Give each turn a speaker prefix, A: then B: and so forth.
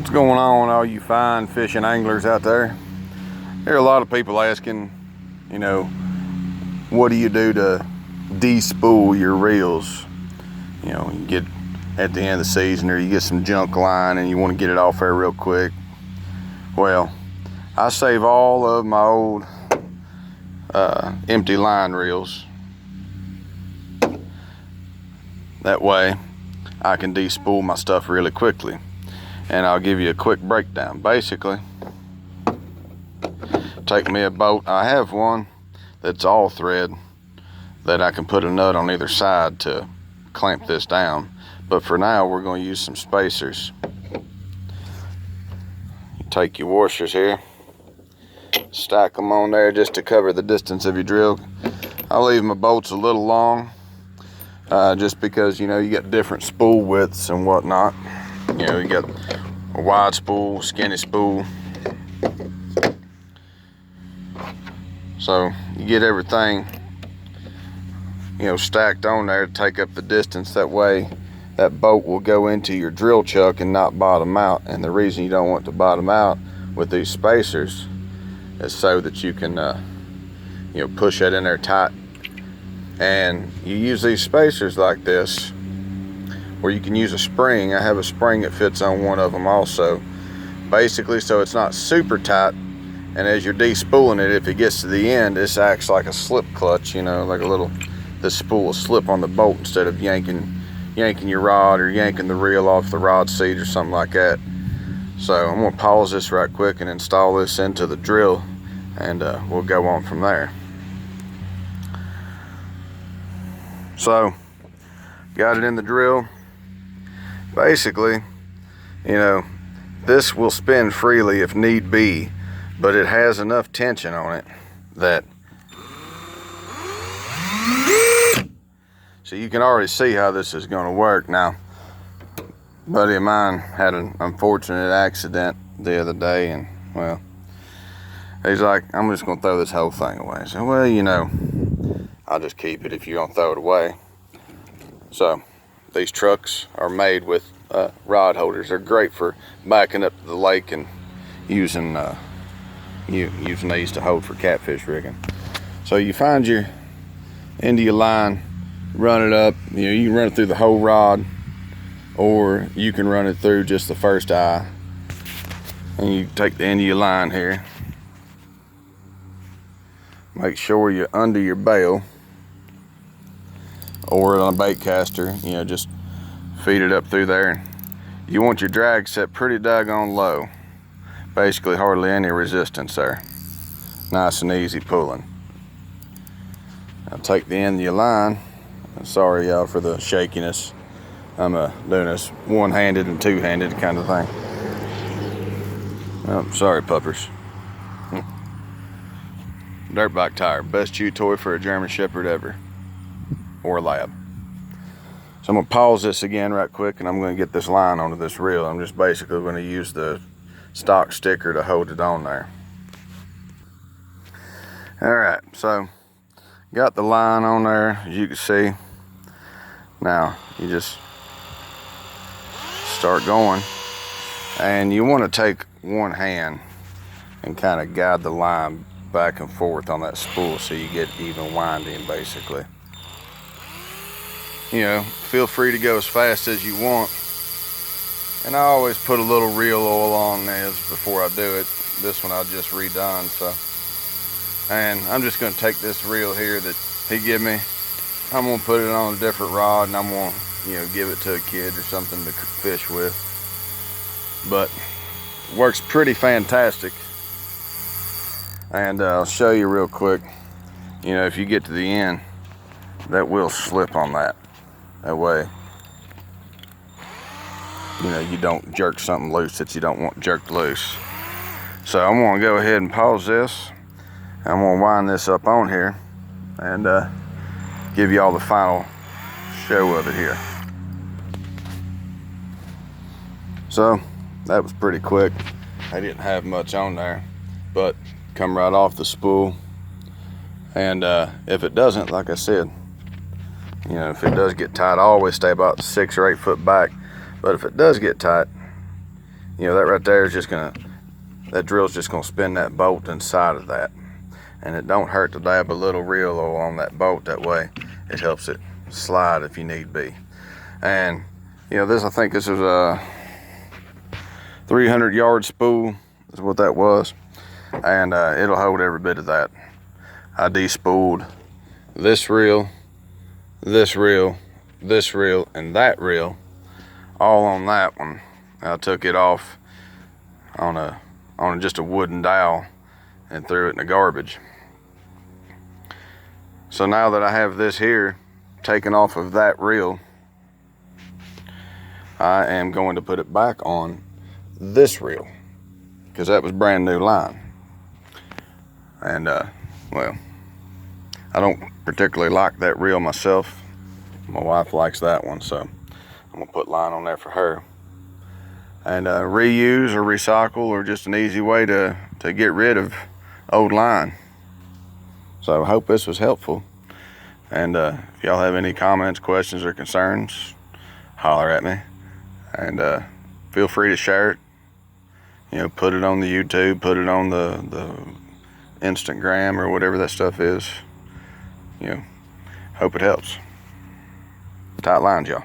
A: What's going on, all you fine fishing anglers out there? There are a lot of people asking, what do you do to de-spool your reels? You get at the end of the season, or you get some junk line and you want to get it off there real quick. Well, I save all of my old empty line reels. That way I can de-spool my stuff really quickly. And I'll give you a quick breakdown. Basically, take me a boat. I have one that's all thread that I can put a nut on either side to clamp this down. But for now, we're going to use some spacers. You take your washers here, stack them on there just to cover the distance of your drill. I leave my bolts a little long, just because you got different spool widths and whatnot. You got a wide spool, skinny spool. So you get everything, stacked on there to take up the distance. That way that bolt will go into your drill chuck and not bottom out. And the reason you don't want to bottom out with these spacers is so that you can, push that in there tight. And you use these spacers like this, where you can use a spring. I have a spring that fits on one of them also, basically so it's not super tight, and as you're de-spooling it, if it gets to the end, this acts like a slip clutch, like this spool will slip on the bolt instead of yanking your rod or yanking the reel off the rod seat or something like that. So I'm going to pause this right quick and install this into the drill, and we'll go on from there. So got it in the drill. Basically, this will spin freely if need be, but it has enough tension on it that, so you can already see how this is going to work. Now, a buddy of mine had an unfortunate accident the other day, and well, he's like, I'm just going to throw this whole thing away. I said, well, I'll just keep it if you're going to throw it away. So these trucks are made with rod holders. They're great for backing up to the lake and using these to hold for catfish rigging. So you find your end of your line, run it up. You can run it through the whole rod, or you can run it through just the first eye. And you take the end of your line here. Make sure you're under your bail, or on a bait caster, just feed it up through there. You want your drag set pretty daggone low. Basically hardly any resistance there. Nice and easy pulling. Now take the end of your line. Sorry y'all for the shakiness. I'm doing this one-handed and two-handed kind of thing. Oh, sorry puppers. Dirt bike tire, best chew toy for a German Shepherd ever, or a lab. So I'm going to pause this again right quick, and I'm going to get this line onto this reel. I'm just basically going to use the stock sticker to hold it on there. Alright, so got the line on there, as you can see. Now you just start going, and you want to take one hand and kind of guide the line back and forth on that spool so you get even winding, basically. Feel free to go as fast as you want. And I always put a little reel oil on this before I do it. This one I just redone, so. And I'm just gonna take this reel here that he gave me. I'm gonna put it on a different rod, and I'm gonna, give it to a kid or something to fish with. But it works pretty fantastic. And I'll show you real quick. If you get to the end, that will slip on that. That way, you don't jerk something loose that you don't want jerked loose. So I'm gonna go ahead and pause this. I'm gonna wind this up on here and give you all the final show of it here. So that was pretty quick. I didn't have much on there, but come right off the spool. And if it doesn't, like I said, if it does get tight, I always stay about 6 or 8 foot back. But if it does get tight, you know, that right there is just gonna, that drill's just gonna spin that bolt inside of that. And it don't hurt to dab a little reel oil on that bolt. That way it helps it slide if you need be. And you know, this, I think this is a 300-yard spool is what that was. And it'll hold every bit of that. I de-spooled this reel, this reel, this reel, and that reel all on that one. I took it off on just a wooden dowel and threw it in the garbage. So now that I have this here taken off of that reel, I am going to put it back on this reel, because that was brand new line. And well, I don't particularly like that reel myself. My wife likes that one, so I'm gonna put line on there for her. And reuse or recycle, or just an easy way to get rid of old line. So I hope this was helpful. And if y'all have any comments, questions, or concerns, holler at me. And feel free to share it. You know, put it on the YouTube, put it on the Instagram or whatever that stuff is. You know, hope it helps. Tight lines, y'all.